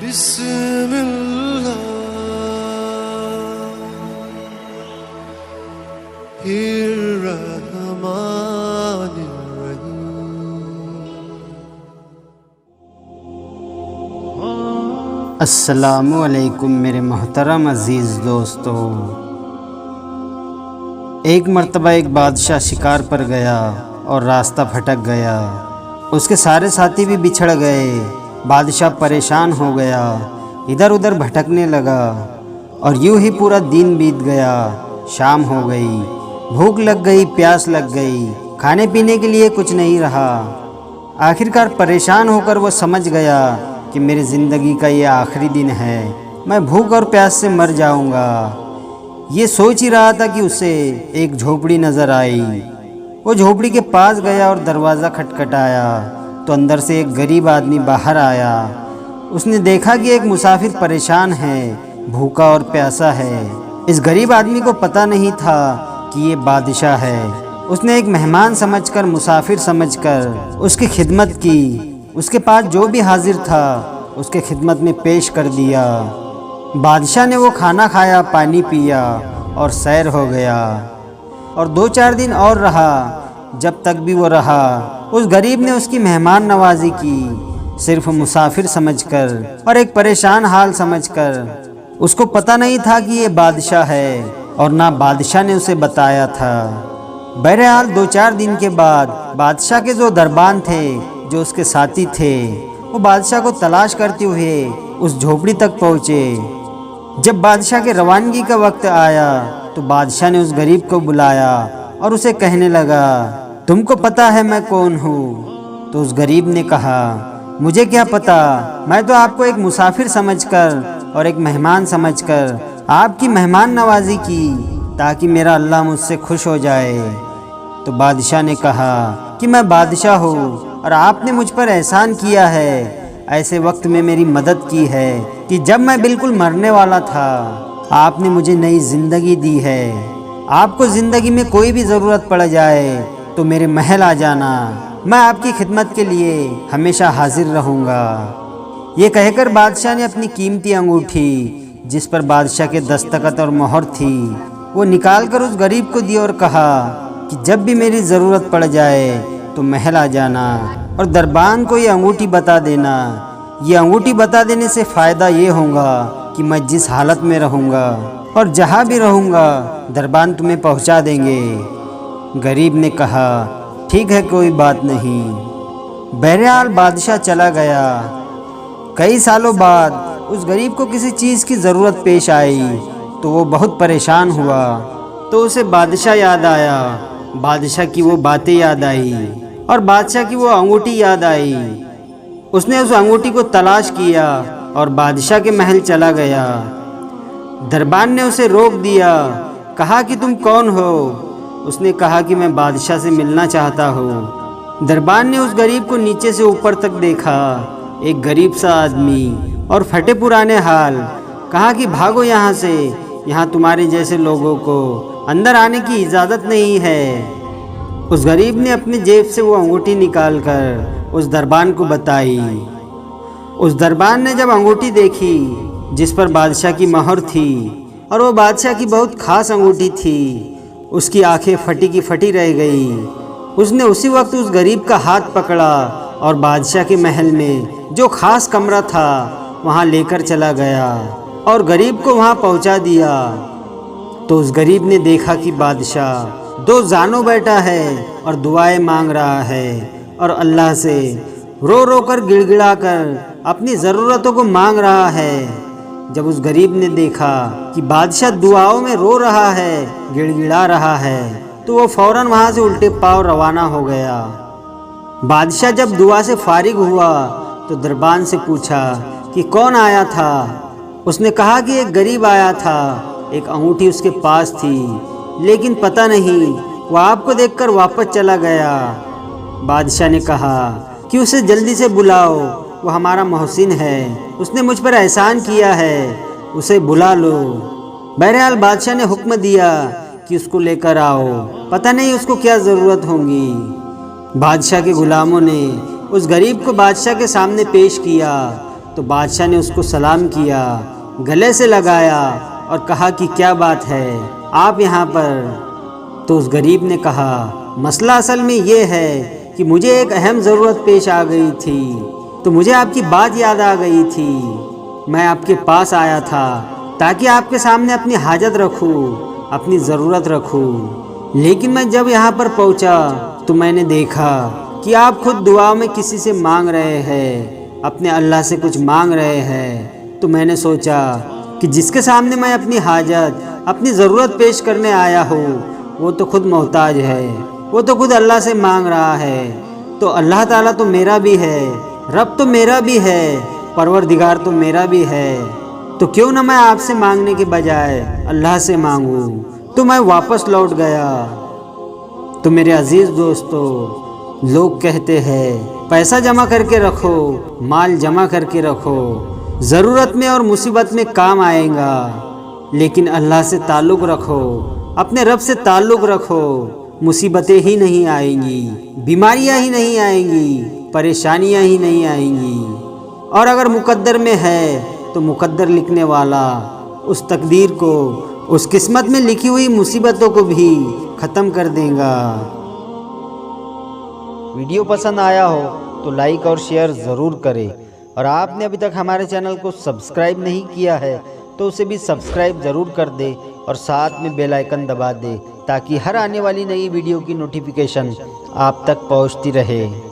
بسم اللہ الرحمن الرحیم۔ السلام علیکم میرے محترم عزیز دوستو۔ ایک مرتبہ ایک بادشاہ شکار پر گیا اور راستہ بھٹک گیا۔ اس کے سارے ساتھی بھی بچھڑ گئے۔ بادشاہ پریشان ہو گیا، ادھر ادھر بھٹکنے لگا اور یوں ہی پورا دن بیت گیا۔ شام ہو گئی، بھوک لگ گئی، پیاس لگ گئی، کھانے پینے کے لیے کچھ نہیں رہا۔ آخرکار پریشان ہو کر وہ سمجھ گیا کہ میری زندگی کا یہ آخری دن ہے، میں بھوک اور پیاس سے مر جاؤں گا۔ یہ سوچ ہی رہا تھا کہ اسے ایک جھوپڑی نظر آئی۔ وہ جھوپڑی کے پاس گیا اور دروازہ کھٹکھٹایا تو اندر سے ایک غریب آدمی باہر آیا۔ اس نے دیکھا کہ ایک مسافر پریشان ہے، بھوکا اور پیاسا ہے۔ اس غریب آدمی کو پتہ نہیں تھا کہ یہ بادشاہ ہے۔ اس نے ایک مہمان سمجھ کر، مسافر سمجھ کر اس کی خدمت کی۔ اس کے پاس جو بھی حاضر تھا اس کے خدمت میں پیش کر دیا۔ بادشاہ نے وہ کھانا کھایا، پانی پیا اور سیر ہو گیا، اور 2-4 دن اور رہا۔ جب تک بھی وہ رہا، اس غریب نے اس کی مہمان نوازی کی، صرف مسافر سمجھ کر اور ایک پریشان حال سمجھ کر۔ اس کو پتہ نہیں تھا کہ یہ بادشاہ ہے، اور نہ بادشاہ نے اسے بتایا تھا۔ بہرحال 2-4 دن کے بعد بادشاہ کے جو دربان تھے، جو اس کے ساتھی تھے، وہ بادشاہ کو تلاش کرتے ہوئے اس جھوپڑی تک پہنچے۔ جب بادشاہ کے روانگی کا وقت آیا تو بادشاہ نے اس غریب کو بلایا اور اسے کہنے لگا، تم کو پتہ ہے میں کون ہوں؟ تو اس غریب نے کہا، مجھے کیا پتہ، میں تو آپ کو ایک مسافر سمجھ کر اور ایک مہمان سمجھ کر آپ کی مہمان نوازی کی تاکہ میرا اللہ مجھ سے خوش ہو جائے۔ تو بادشاہ نے کہا کہ میں بادشاہ ہوں اور آپ نے مجھ پر احسان کیا ہے، ایسے وقت میں میری مدد کی ہے کہ جب میں بالکل مرنے والا تھا آپ نے مجھے نئی زندگی دی ہے۔ آپ کو زندگی میں کوئی بھی ضرورت پڑ جائے تو میرے محل آ جانا، میں آپ کی خدمت کے لیے ہمیشہ حاضر رہوں گا۔ یہ کہہ کر بادشاہ نے اپنی قیمتی انگوٹھی، جس پر بادشاہ کے دستخط اور مہر تھی، وہ نکال کر اس غریب کو دی اور کہا کہ جب بھی میری ضرورت پڑ جائے تو محل آ جانا اور دربان کو یہ انگوٹھی بتا دینا۔ یہ انگوٹھی بتا دینے سے فائدہ یہ ہوگا کہ میں جس حالت میں رہوں گا اور جہاں بھی رہوں گا دربان تمہیں پہنچا دیں گے۔ غریب نے کہا، ٹھیک ہے، کوئی بات نہیں۔ بہرحال بادشاہ چلا گیا۔ کئی سالوں بعد اس غریب کو کسی چیز کی ضرورت پیش آئی تو وہ بہت پریشان ہوا۔ تو اسے بادشاہ یاد آیا، بادشاہ کی وہ باتیں یاد آئی اور بادشاہ کی وہ انگوٹھی یاد آئی۔ اس نے اس انگوٹھی کو تلاش کیا اور بادشاہ کے محل چلا گیا۔ دربان نے اسے روک دیا، کہا کہ تم کون ہو؟ اس نے کہا کہ میں بادشاہ سے ملنا چاہتا ہوں۔ دربان نے اس غریب کو نیچے سے اوپر تک دیکھا، ایک غریب سا آدمی اور پھٹے پرانے حال۔ کہا کہ بھاگو یہاں سے، یہاں تمہارے جیسے لوگوں کو اندر آنے کی اجازت نہیں ہے۔ اس غریب نے اپنی جیب سے وہ انگوٹھی نکال کر اس دربان کو بتائی۔ اس دربان نے جب انگوٹھی دیکھی جس پر بادشاہ کی مہر تھی، اور وہ بادشاہ کی بہت خاص انگوٹھی تھی، اس کی آنکھیں پھٹی کی پھٹی رہ گئی۔ اس نے اسی وقت اس غریب کا ہاتھ پکڑا اور بادشاہ کے محل میں جو خاص کمرہ تھا وہاں لے کر چلا گیا اور غریب کو وہاں پہنچا دیا۔ تو اس غریب نے دیکھا کہ بادشاہ 2 زانوں بیٹھا ہے اور دعائیں مانگ رہا ہے اور اللہ سے رو رو کر گڑ گڑا کر اپنی ضرورتوں کو مانگ رہا ہے۔ جب اس غریب نے دیکھا کہ بادشاہ دعاؤں میں رو رہا ہے، گڑ گڑا رہا ہے، تو وہ فوراً وہاں سے الٹے پاؤں روانہ ہو گیا۔ بادشاہ جب دعا سے فارغ ہوا تو دربان سے پوچھا کہ کون آیا تھا؟ اس نے کہا کہ ایک غریب آیا تھا، ایک انگوٹھی اس کے پاس تھی، لیکن پتہ نہیں وہ آپ کو دیکھ کر واپس چلا گیا۔ بادشاہ نے کہا کہ اسے جلدی سے بلاؤ، وہ ہمارا محسن ہے، اس نے مجھ پر احسان کیا ہے، اسے بلا لو۔ بہرحال بادشاہ نے حکم دیا کہ اس کو لے کر آؤ، پتہ نہیں اس کو کیا ضرورت ہوگی۔ بادشاہ کے غلاموں نے اس غریب کو بادشاہ کے سامنے پیش کیا تو بادشاہ نے اس کو سلام کیا، گلے سے لگایا اور کہا کہ کیا بات ہے آپ یہاں پر؟ تو اس غریب نے کہا مسئلہ اصل میں یہ ہے کہ مجھے ایک اہم ضرورت پیش آ گئی تھی، تو مجھے آپ کی بات یاد آ گئی تھی، میں آپ کے پاس آیا تھا تاکہ آپ کے سامنے اپنی حاجت رکھوں، اپنی ضرورت رکھوں، لیکن میں جب یہاں پر پہنچا تو میں نے دیکھا کہ آپ خود دعا میں کسی سے مانگ رہے ہیں، اپنے اللہ سے کچھ مانگ رہے ہیں۔ تو میں نے سوچا کہ جس کے سامنے میں اپنی حاجت، اپنی ضرورت پیش کرنے آیا ہوں، وہ تو خود محتاج ہے، وہ تو خود اللہ سے مانگ رہا ہے، تو اللہ تعالیٰ تو میرا بھی ہے، رب تو میرا بھی ہے، پروردگار تو میرا بھی ہے، تو کیوں نہ میں آپ سے مانگنے کے بجائے اللہ سے مانگوں؟ تو میں واپس لوٹ گیا۔ تو میرے عزیز دوستو، لوگ کہتے ہیں پیسہ جمع کر کے رکھو، مال جمع کر کے رکھو، ضرورت میں اور مصیبت میں کام آئے گا، لیکن اللہ سے تعلق رکھو، اپنے رب سے تعلق رکھو، مصیبتیں ہی نہیں آئیں گی، بیماریاں ہی نہیں آئیں گی، پریشانیاں ہی نہیں آئیں گی، اور اگر مقدر میں ہے تو مقدر لکھنے والا اس تقدیر کو، اس قسمت میں لکھی ہوئی مصیبتوں کو بھی ختم کر دے گا۔ ویڈیو پسند آیا ہو تو لائک اور شیئر ضرور کریں، اور آپ نے ابھی تک ہمارے چینل کو سبسکرائب نہیں کیا ہے تو اسے بھی سبسکرائب ضرور کر دے اور ساتھ میں بیل آئیکن دبا دے تاکہ ہر آنے والی نئی ویڈیو کی نوٹیفیکیشن آپ تک پہنچتی رہے۔